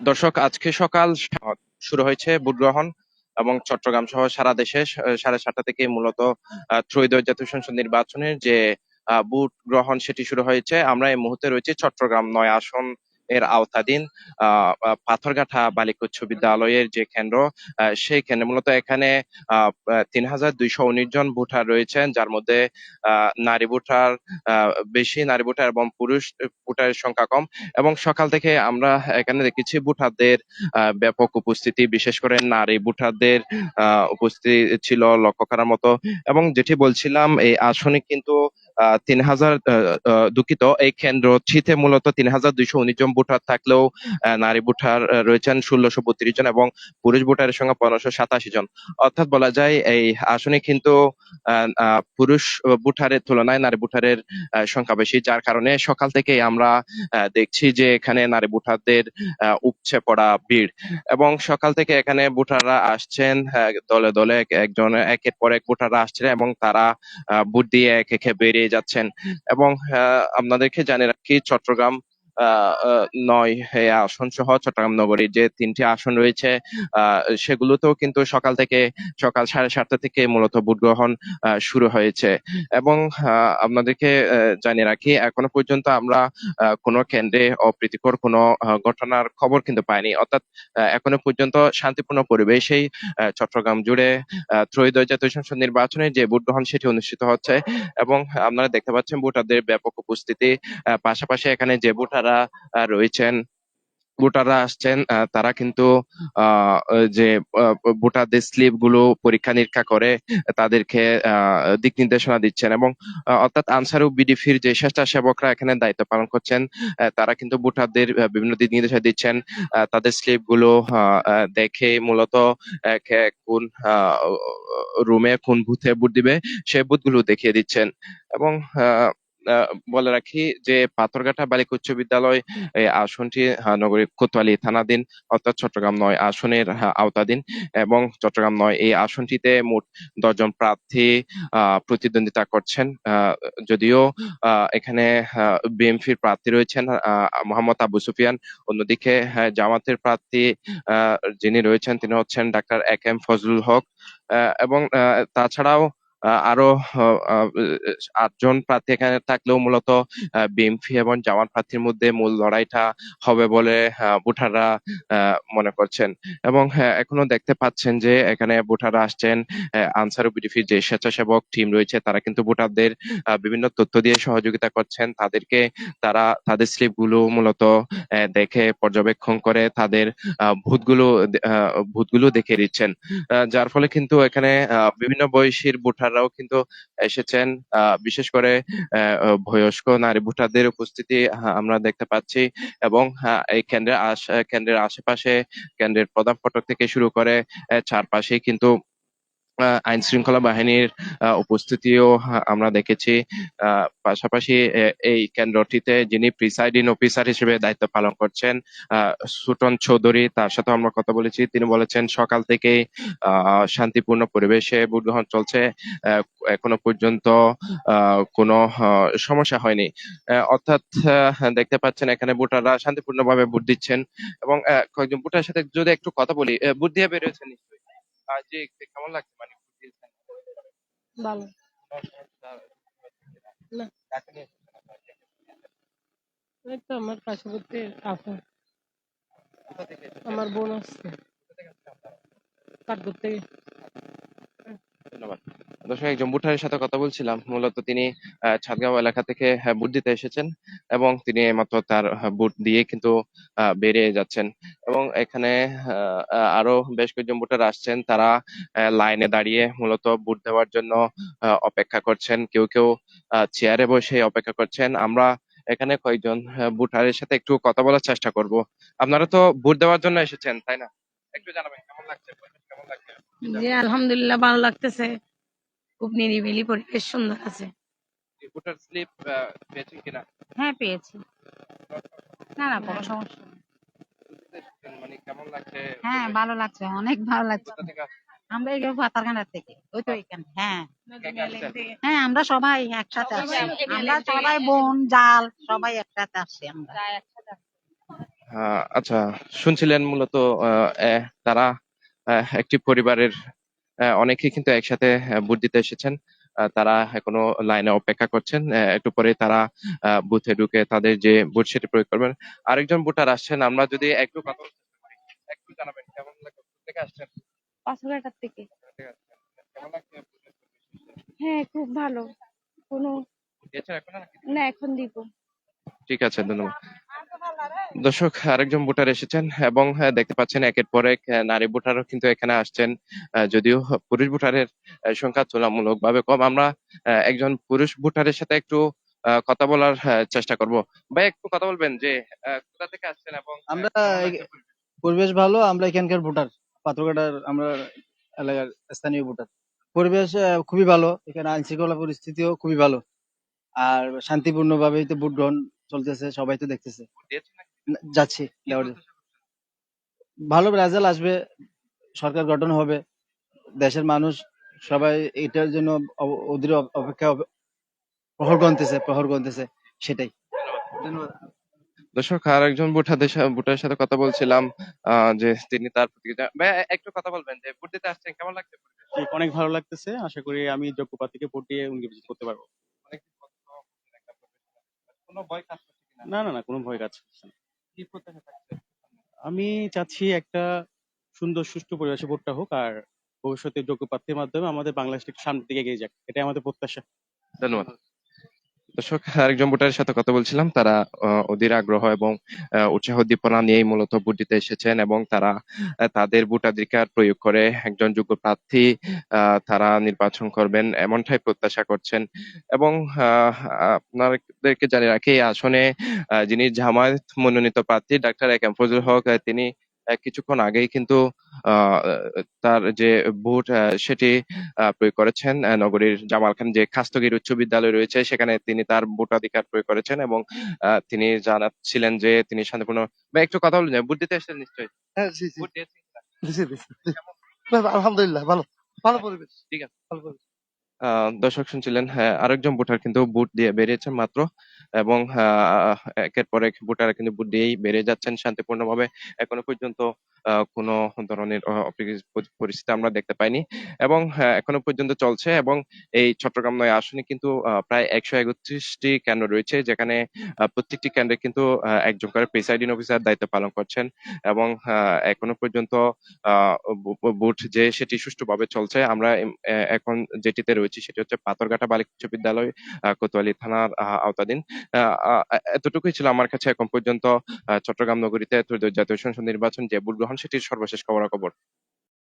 দর্শক, আজকে সকাল শুরু হয়েছে ভোট গ্রহণ এবং চট্টগ্রাম সহ সারা দেশে 7:30টা থেকে মূলত ত্রয়োদশ জাতীয় সংসদ নির্বাচনের যে ভোট গ্রহণ সেটি শুরু হয়েছে। আমরা এই মুহূর্তে রয়েছে চট্টগ্রাম 9 আসন এর আওতাধীন পাথরঘাটা বালিকা উচ্চ বিদ্যালয়ের যে কেন্দ্র, সেই কেন্দ্রে মূলত এখানে 3,219 জন ভোটার রয়েছেন, যার মধ্যে নারী ভোটার বেশি, নারী ভোটার এবং পুরুষ ভোটারের সংখ্যা কম। এবং সকাল থেকে আমরা এখানে দেখেছি ভোটারদের ব্যাপক উপস্থিতি, বিশেষ করে নারী ভোটারদের উপস্থিতি ছিল লক্ষ্য করার মতো। এবং যেটি বলছিলাম, এই আসনে কিন্তু 3,000 দুঃখিত, এই কেন্দ্রটিতে মূলত 3,219 জন ভোটার থাকলেও নারী ভোটার রয়েছেন 1,632 জন এবং পুরুষ ভোটারের সংখ্যা 1,587 জন। অর্থাৎ বলা যায় এই আসনে কিন্তু পুরুষ ভোটারের তুলনায় নারী ভোটারের সংখ্যা বেশি, যার কারণে সকাল থেকেই আমরা দেখছি যে এখানে নারী ভোটারদের উপচে পড়া ভিড়। এবং সকাল থেকে এখানে ভোটাররা আসছেন দলে দলে, একজন একের পর এক ভোটাররা আসছেন এবং তারা ভোট দিয়ে একে একে বেরিয়ে যাচ্ছেন। এবং আপনাদেরকে জানিয়ে রাখি, চট্টগ্রাম 9 আসন সহ চট্টগ্রাম নগরীর যে 3টি আসন রয়েছে, সেগুলোতেও কিন্তু সকাল 7:30টা থেকে মূলত ভোট গ্রহণ শুরু হয়েছে। এবং আপনাদেরকে জানিয়ে রাখি, এখনো পর্যন্ত আমরা কোনো কেন্দ্রে অপ্রীতিকর কোনো ঘটনার খবর কিন্তু পাইনি। অর্থাৎ এখনো পর্যন্ত শান্তিপূর্ণ পরিবেশেই চট্টগ্রাম জুড়ে ত্রয়োদশ জাতীয় সংসদ নির্বাচনে যে ভোট গ্রহণ সেটি অনুষ্ঠিত হচ্ছে। এবং আপনারা দেখতে পাচ্ছেন ভোটারদের ব্যাপক উপস্থিতি। পাশাপাশি এখানে যে ভোটাররা আসছেন, তারা কিন্তু যে ভোটারদের স্লিপ গুলো পরীক্ষা নিরীক্ষা করে তাদেরকে দিক নির্দেশনা দিচ্ছেন। এবং অর্থাৎ আনসার ও বিডিপির যে স্বেচ্ছাসেবকরা এখানে দায়িত্ব পালন করছেন, তারা কিন্তু ভোটারদের বিভিন্ন দিক নির্দেশনা দিচ্ছেন। তাদের স্লিপ গুলো দেখে মূলত কোন রুমে কোন বুথে ভোট দিবে সেই বুথ গুলো দেখিয়ে দিচ্ছেন। এবং বলে রাখি যে পাথরঘাটা বালিকা উচ্চ বিদ্যালয় এই আসনটি নগরীর কোতোয়ালি থানাধীন, অর্থাৎ চট্টগ্রাম 9 আসনের আওতাধীন। এবং চট্টগ্রাম 9 এই আসনটিতে মোট 10 জন প্রার্থী প্রতিদ্বন্দ্বিতা করছেন। যদিও এখানে বিএনপির প্রার্থী রয়েছেন মোহাম্মদ আবু সুফিয়ান। অন্যদিকে জামাতের প্রার্থী যিনি রয়েছেন তিনি হচ্ছেন ডাক্তার AK ফজলুল হক। এবং তাছাড়াও আরো 8 জন প্রার্থী এখানে থাকলেও মূলত বিএনপি এবং জামাত প্রার্থীর মধ্যে মূল লড়াইটা হবে বলে ভোটাররা মনে করছেন। এবং এখনো দেখতে পাচ্ছেন যে এখানে ভোটাররা আসছেন, আনসার ও বিডিপির যে স্বেচ্ছাসেবক টিম রয়েছে তারা কিন্তু ভোটারদের বিভিন্ন তথ্য দিয়ে সহযোগিতা করছেন। তারা তাদের স্লিপ গুলো মূলত দেখে পর্যবেক্ষণ করে তাদের ভূতগুলো দেখে দিচ্ছেন। যার ফলে কিন্তু এখানে বিভিন্ন বয়সীর ভোটাররাও কিন্তু এসেছেন। বিশেষ করে বয়স্ক নারী ভোটারদের উপস্থিতি আমরা দেখতে পাচ্ছি। এবং এই কেন্দ্রের আশেপাশে, কেন্দ্রের প্রধান ফটক থেকে শুরু করে চারপাশে কিন্তু আইন শৃঙ্খলা বাহিনীর উপস্থিতিও আমরা দেখেছি। পাশাপাশি এই কেন্দ্রটিতে যিনি প্রিসাইডিং অফিসার হিসেবে দায়িত্ব পালন করছেন, সুটন চৌধুরী, তার সাথে আমরা কথা বলেছি। তিনি বলেছেন সকাল থেকেই শান্তিপূর্ণ পরিবেশে ভোট গ্রহণ চলছে, এখনো পর্যন্ত কোনো সমস্যা হয়নি। অর্থাৎ দেখতে পাচ্ছেন এখানে ভোটাররা শান্তিপূর্ণভাবে ভোট দিচ্ছেন। এবং কয়েকজন ভোটারের সাথে যদি একটু কথা বলি, ভোট দিয়ে বেরিয়েছেন নিশ্চয়ই, জি, কেমন লাগছে? মানে ভোট দিয়েছেন? ভালো। কোনো সমস্যা না, কাকে নিয়ে এসেছেন আপনারা? এই তো আমার পার্শ্ববর্তী আপু, কোথা থেকে এসেছেন? আমার বোন আসছে কোথা থেকে আসছেন আপনারা? কাঠগড় থেকে। ধন্যবাদ। দর্শক, একজন ভোটারের সাথে কথা বলছিলাম। মূলত তিনি ছাদগাঁও এলাকা থেকে ভোট দিতে এসেছেন এবং তিনি এইমাত্র তার ভোট দিয়ে কিন্তু বেরিয়ে যাচ্ছেন। এবং এখানে আরো বেশ কয়েকজন ভোটার আসছেন, তারা লাইনে দাঁড়িয়ে মূলত ভোট দেওয়ার জন্য অপেক্ষা করছেন। কেউ কেউ চেয়ারে বসে অপেক্ষা করছেন। আমরা এখানে কয়েকজন ভোটারের সাথে একটু কথা বলার চেষ্টা করব। আপনারা তো ভোট দেওয়ার জন্য এসেছেন, তাই না? একটু জানাবেন কেমন লাগছে, পরিবেশ কেমন লাগছে? জি, আলহামদুলিল্লাহ ভালো লাগতেছে। খুব নিরিবিলি পরিবেশ, সুন্দর আছে। ভোটার স্লিপ পেয়েছেন কিনা? হ্যাঁ, পেয়েছি। না না, কোনো সমস্যা নেই। ছুটিতে এসেছেন, মানে কেমন লাগছে হ্যাঁ, পরিবেশ? ভালো লাগছে, অনেক ভালো লাগছে। কোথা থেকে আসছেন? আমরা এই পাতারখানা থেকে, ওই তো আহ, এখানে। হ্যাঁ কে কে আসছেন? হ্যাঁ, আমরা সবাই একসাথে আসছি। আমরা সবাই বোন জাল সবাই একসাথে আসছি আমরা। আচ্ছা, শুনছিলেন মূলত তারা একটি পরিবারের অনেকেই কিন্তু একসাথে ভোট দিতে এসেছেন। তারা এখনো লাইনে অপেক্ষা করছেন। একটু পরে তারা বুথে ঢুকে তাদের যে ভোট সেটি প্রয়োগ করবেন। আরেকজন ভোটার আসছেন, আমরা যদি একটু কথা বলতে পারি, একটু জানাবেন কেমন লাগে, কোথা থেকে আসছেন? পাথরঘাটার থেকে। কোথা থেকে আসছেন? কেমন লাগছে ভোটের পরিবেশ? হ্যাঁ, খুব ভালো। কোনো দিয়েছেন এখনো নাকি? না, এখন দিব। ঠিক আছে, ধন্যবাদ। দর্শক, আরেকজন ভোটার এসেছেন এবং দেখতে পাচ্ছেন একের পর এক নারী ভোটারও কিন্তু এখানে আসছেন। যদিও পুরুষ ভোটারের সংখ্যা তুলনামূলকভাবে কম। আমরা একজন পুরুষ ভোটারের সাথে একটু কথা বলার চেষ্টা করব। ভাই, একটু কথা বলবেন যে কোথা থেকে আসছেন এবং আমরা কেমন এই- লাগছে পরিবেশ? পরিবেশ ভালো। আমরা এখানকার ভোটার, পাথরঘাটার আমরা এলাকার স্থানীয় ভোটার। পরিবেশ খুবই ভালো। এখানে আইন শৃঙ্খলা পরিস্থিতিও খুবই ভালো। আর শান্তিপূর্ণ ভাবেই তো ভোট গ্রহণ চলতেছে, সবাই তো দেখতেছে। ভোট দিয়েছেন নাকি? যাচ্ছি কি দেওয়ার জন্য। প্রত্যাশা করছেন? ভালো রেজাল্ট আসবে, সরকার গঠন হবে, দেশের মানুষ সবাই এটার জন্য অধীর অপেক্ষা প্রহর গুনতেছে সেটাই। ধন্যবাদ। ধন্যবাদ। দর্শক, আর একজন ভোটারের সাথে কথা বলছিলাম, যে তিনি তার প্রতিক্রিয়া। ভাই, একটু কথা বলবেন যে ভোট দিতে আসছেন, কেমন লাগছে পরিবেশ? জি, অনেক ভালো লাগতেছে। আশা করি আমি যোগ্য প্রার্থীকে ভোট দিয়ে উনকে বিজয়ী করতে পারবো। অনেকদিন পর তো একটা পরিবেশ আছে। কোনো ভয় কাজ করছে কিনা? না, না, না, কোনো ভয় কাজ করছে না। কি প্রত্যাশা থাকছে? আমি চাচ্ছি একটা সুন্দর সুষ্ঠু পরিবেশে ভোটটা হোক, আর ভবিষ্যতে যোগ্য প্রার্থীর মাধ্যমে আমাদের বাংলাদেশটা একটু সামনের দিকে এগিয়ে যাক, এটাই আমাদের প্রত্যাশা। ধন্যবাদ। দর্শক, আরেকজন ভোটারের সাথে কথা বলছিলাম। তারা অধীর আগ্রহ এবং উৎসাহ উদ্দীপনা নিয়েই মূলত ভোট দিতে এসেছেন এবং তারা তাদের ভোটাধিকার প্রয়োগ করে একজন যোগ্য প্রার্থী তারা নির্বাচন করবেন এমনটাই প্রত্যাশা করছেন। এবং আপনাদেরকে জানিয়ে রাখি, এই আসনে যিনি জামায়াত মনোনীত প্রার্থী ডাক্তার এ কে এম ফজলুল হক, তিনি কিছুক্ষণ আগেই কিন্তু আহ, তার যে ভোট সেটি প্রয়োগ করেছেন। নগরীর জামালখান যে খাস্তগির উচ্চ বিদ্যালয় রয়েছে সেখানে তিনি তার ভোটাধিকার প্রয়োগ করেছেন এবং তিনি জানাচ্ছিলেন যে তিনি শান্তিপূর্ণ। ভাই, একটু কথা বলুন, ভোট দিতে এসেছেন নিশ্চয়ই? হ্যাঁ, জি, জি। ভোট দিয়েছেন কিনা? দিছি, দিছি, জি। কেমন? না, আলহামদুলিল্লাহ ভালো। ভালো পরিবেশ। ঠিক আছে। ভালো পরিবেশ। দর্শক, শুনছিলেন, হ্যাঁ, আরেকজন ভোটার কিন্তু ভোট দিয়ে বেরিয়েছেন মাত্র। এবং একের পর এক ভোটাররা কিন্তু ভোট দিয়েই বেরিয়ে যাচ্ছেন শান্তিপূর্ণভাবে। এখনো পর্যন্ত কোনো ধরনের পরিস্থিতি আমরা দেখতে পাইনি এবং এখনো পর্যন্ত চলছে। এবং এই চট্টগ্রাম ৯ আসনে কিন্তু প্রায় ১৩১টি কেন্দ্র রয়েছে, যেখানে প্রত্যেকটি কেন্দ্রে কিন্তু একজন করে প্রিসাইডিং অফিসার দায়িত্ব পালন করছেন এবং এখনো পর্যন্ত ভোট যে সেটি সুষ্ঠুভাবে চলছে। আমরা এখন যেটিতে রয়েছি সেটি হচ্ছে পাথরঘাটা বালিকা উচ্চ বিদ্যালয়, কোতোয়ালী থানার আওতাধীন। এতটুকুই ছিল আমার কাছে এখন পর্যন্ত চট্টগ্রাম নগরীতে ত্রয়োদশ জাতীয় সংসদ নির্বাচন যে ভোট গ্রহণ সেটির সর্বশেষ খবরাখবর।